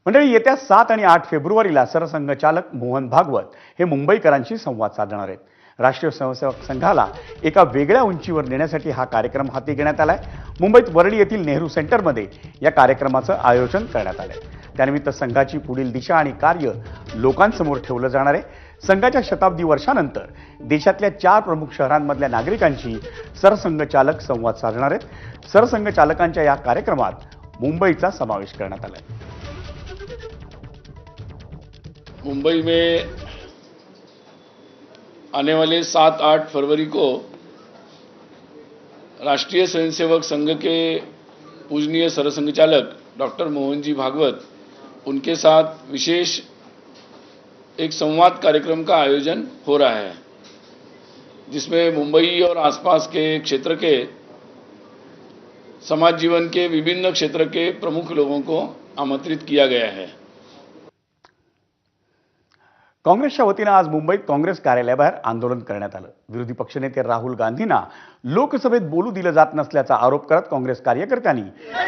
मंडळी, येत्या 7 आणि 8 फेब्रुवारीला सरसंघचालक मोहन भागवत हे मुंबईकरांशी संवाद साधणार आहेत. राष्ट्रीय स्वयंसेवक संघाला एका वेगळ्या उंचीवर नेण्यासाठी हा कार्यक्रम हाती घेण्यात आलाय. मुंबईत वरळी येथील नेहरू सेंटरमध्ये या कार्यक्रमाचं आयोजन करण्यात आलंय. त्यानिमित्त संघाची पुढील दिशा आणि कार्य लोकांसमोर ठेवलं जाणार आहे. संघाच्या शताब्दी वर्षानंतर देशातल्या 4 प्रमुख शहरांमधल्या नागरिकांशी सरसंघचालक संवाद साधणार आहेत. सरसंघचालकांच्या या कार्यक्रमात मुंबईचा समावेश करण्यात आलाय. मुंबई में आने वाले 7-8 फरवरी को राष्ट्रीय स्वयंसेवक संघ के पूजनीय सरसंघचालक डॉक्टर मोहन जी भागवत उनके साथ विशेष एक संवाद कार्यक्रम का आयोजन हो रहा है, जिसमें मुंबई और आसपास के क्षेत्र के समाज जीवन के विभिन्न क्षेत्र के प्रमुख लोगों को आमंत्रित किया गया है. काँग्रेसच्या वतीनं आज मुंबईत काँग्रेस कार्यालयाबाहेर आंदोलन करण्यात आलं. विरोधी पक्षनेते राहुल गांधींना लोकसभेत बोलू दिलं जात नसल्याचा आरोप करत काँग्रेस कार्यकर्त्यांनी